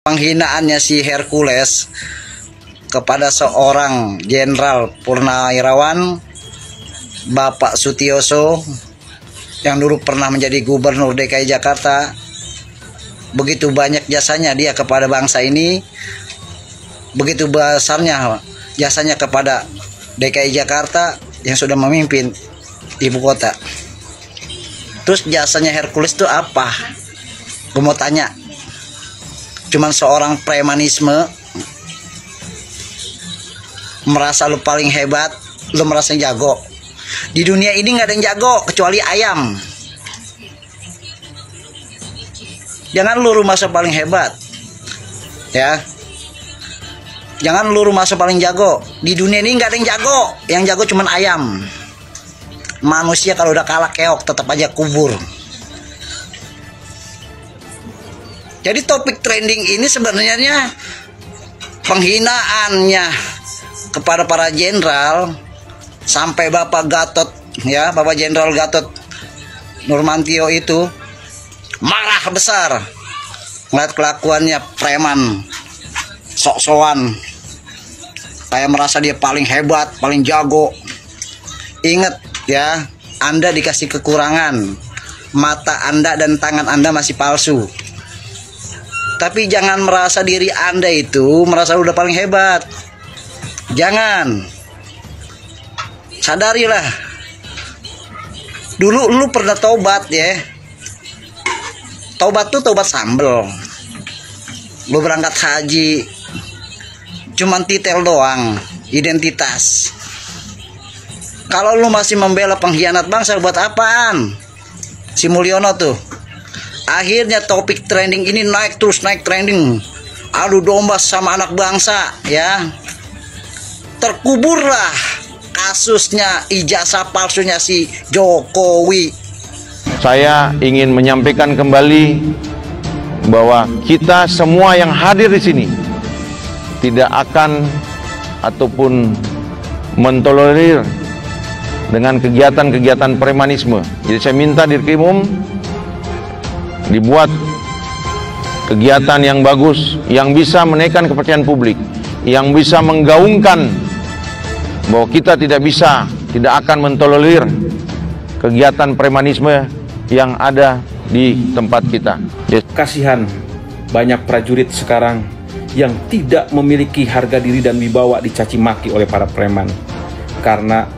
Penghinaannya si Hercules kepada seorang Jenderal Purnawirawan, Bapak Sutioso, yang dulu pernah menjadi Gubernur DKI Jakarta. Begitu banyak jasanya dia kepada bangsa ini, begitu besarnya jasanya kepada DKI Jakarta yang sudah memimpin ibu kota. Terus jasanya Hercules itu apa? Gue mau tanya. Cuman seorang premanisme, merasa lu paling hebat, lu merasa jago. Di dunia ini nggak ada yang jago kecuali ayam. Jangan lu merasa paling hebat, ya. Jangan lu merasa paling jago. Di dunia ini nggak ada yang jago. Yang jago cuman ayam. Manusia kalau udah kalah keok tetap aja kubur. Jadi topik trending ini sebenarnya penghinaannya kepada para jenderal sampai Bapak Gatot, ya, Bapak Jenderal Gatot Nurmantio itu marah besar ngeliat kelakuannya preman, sok-sokan, kayak merasa dia paling hebat, paling jago. Ingat ya, Anda dikasih kekurangan, mata Anda dan tangan Anda masih palsu. Tapi jangan merasa diri Anda itu merasa udah paling hebat. Jangan. Sadarilah. Dulu lu pernah tobat ya. Tobat tuh tobat sambel. Lu berangkat haji, cuman titel doang, identitas. Kalau lu masih membela pengkhianat bangsa, buat apaan? Si Mulyono tuh. Akhirnya topik trending ini naik terus, naik trending. Adu domba sama anak bangsa, ya. Terkuburlah kasusnya ijazah palsunya si Jokowi. Saya ingin menyampaikan kembali bahwa kita semua yang hadir di sini tidak akan ataupun mentolerir dengan kegiatan-kegiatan premanisme. Jadi saya minta Dirkrimum dibuat kegiatan yang bagus, yang bisa menaikkan kepercayaan publik, yang bisa menggaungkan bahwa kita tidak akan mentolerir kegiatan premanisme yang ada di tempat kita. Kasihan banyak prajurit sekarang yang tidak memiliki harga diri dan wibawa dicaci maki oleh para preman karena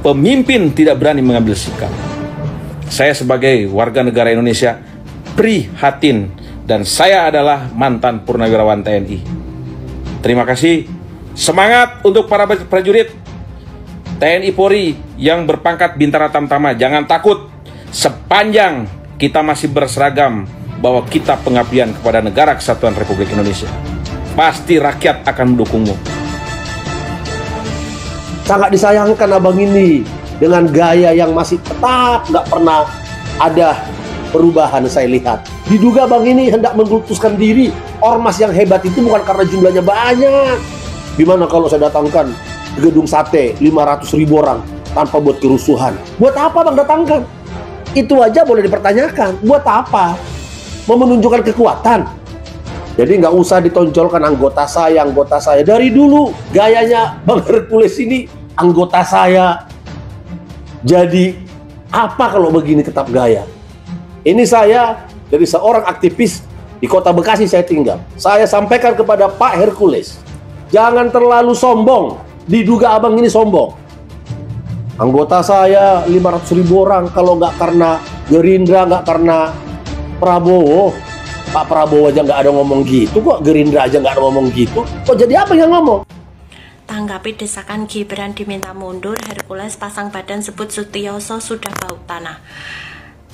pemimpin tidak berani mengambil sikap. Saya sebagai warga negara Indonesia prihatin, dan saya adalah mantan purnawirawan TNI. Terima kasih. Semangat untuk para prajurit TNI Polri yang berpangkat Bintara Tamtama. Jangan takut, sepanjang kita masih berseragam bahwa kita pengabdian kepada negara kesatuan Republik Indonesia. Pasti rakyat akan mendukungmu. Sangat disayangkan abang ini dengan gaya yang masih tetap nggak pernah ada perubahan. Saya lihat diduga bang ini hendak mengkultuskan diri. Ormas yang hebat itu bukan karena jumlahnya banyak. Gimana kalau saya datangkan gedung sate 500.000 orang tanpa buat kerusuhan? Buat apa bang datangkan? Itu aja boleh dipertanyakan. Buat apa? Mau menunjukkan kekuatan? Jadi nggak usah ditonjolkan anggota saya. Dari dulu gayanya bang Hercules ini anggota saya. Jadi apa kalau begini tetap gaya? Ini saya dari seorang aktivis di Kota Bekasi saya tinggal. Saya sampaikan kepada Pak Hercules, jangan terlalu sombong. Diduga abang ini sombong. Anggota saya 500.000 orang, kalau nggak karena Gerindra, nggak karena Prabowo. Pak Prabowo aja nggak ada ngomong gitu kok, Gerindra aja nggak ada ngomong gitu. Kok jadi apa yang ngomong? Tanggapi desakan Gibran diminta mundur, Hercules pasang badan sebut Sutioso sudah bau tanah.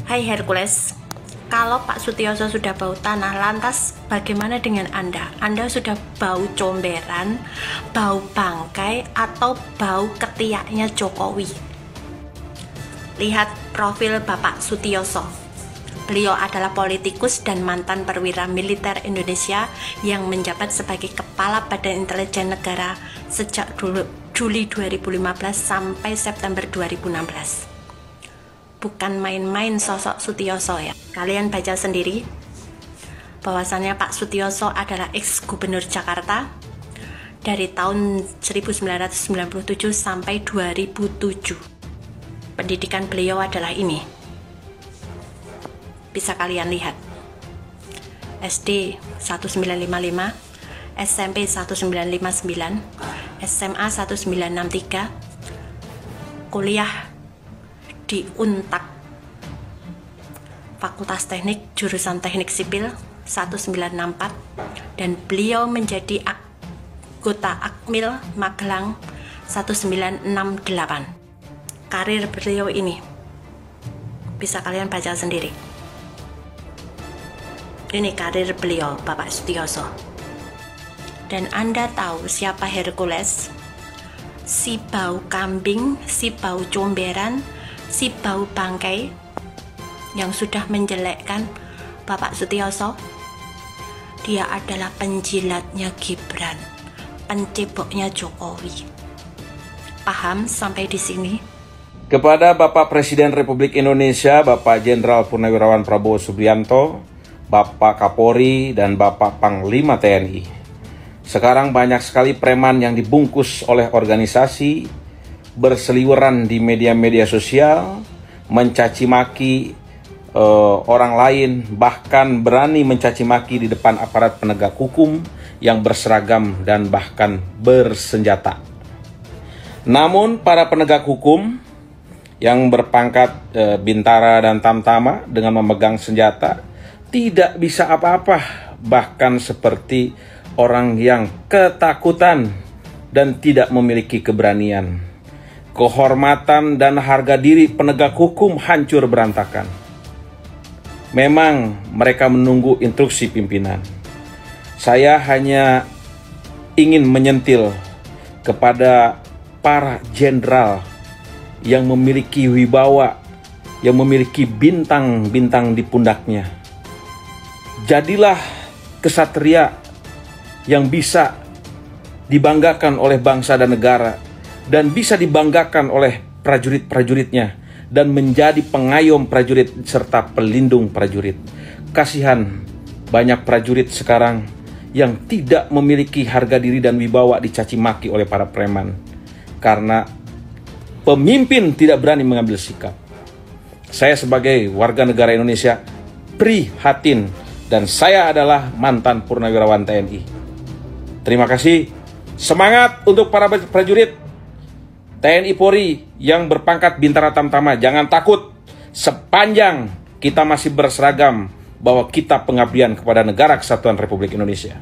Hai Hercules, kalau Pak Sutioso sudah bau tanah, lantas bagaimana dengan Anda? Anda sudah bau comberan, bau bangkai, atau bau ketiaknya Jokowi? Lihat profil Bapak Sutioso. Beliau adalah politikus dan mantan perwira militer Indonesia yang menjabat sebagai Kepala Badan Intelijen Negara sejak Juli 2015 sampai September 2016. Bukan main-main sosok Sutioso ya. Kalian baca sendiri. bahwasannya Pak Sutioso adalah ex-gubernur Jakarta dari tahun 1997 sampai 2007. Pendidikan beliau adalah ini. Bisa kalian lihat. SD 1955, SMP 1959, SMA 1963, kuliah di Untak, Fakultas Teknik jurusan Teknik Sipil 1964, dan beliau menjadi anggota Akmil Magelang 1968. Karir beliau ini bisa kalian baca sendiri. Ini karir beliau, Bapak Sutioso. Dan Anda tahu siapa Hercules? Si bau kambing, si bau comberan, si bau bangkai yang sudah menjelekkan Bapak Sutioso. Dia adalah penjilatnya Gibran, penceboknya Jokowi. Paham sampai di sini? Kepada Bapak Presiden Republik Indonesia, Bapak Jenderal Purnawirawan Prabowo Subianto, Bapak Kapolri, dan Bapak Panglima TNI. Sekarang banyak sekali preman yang dibungkus oleh organisasi, berseliweran di media-media sosial, mencaci maki orang lain, bahkan berani mencaci maki di depan aparat penegak hukum yang berseragam dan bahkan bersenjata. Namun para penegak hukum yang berpangkat bintara dan tamtama dengan memegang senjata tidak bisa apa-apa, bahkan seperti orang yang ketakutan dan tidak memiliki keberanian. Kehormatan dan harga diri penegak hukum hancur berantakan. Memang mereka menunggu instruksi pimpinan. Saya hanya ingin menyentil kepada para jenderal yang memiliki wibawa, yang memiliki bintang-bintang di pundaknya. Jadilah kesatria yang bisa dibanggakan oleh bangsa dan negara, dan bisa dibanggakan oleh prajurit-prajuritnya, dan menjadi pengayom prajurit serta pelindung prajurit. Kasihan banyak prajurit sekarang yang tidak memiliki harga diri dan wibawa dicaci maki oleh para preman karena pemimpin tidak berani mengambil sikap. Saya sebagai warga negara Indonesia prihatin, dan saya adalah mantan purnawirawan TNI. Terima kasih. Semangat untuk para prajurit TNI Polri yang berpangkat bintara tamtama. Jangan takut, sepanjang kita masih berseragam bahwa kita pengabdian kepada negara kesatuan Republik Indonesia.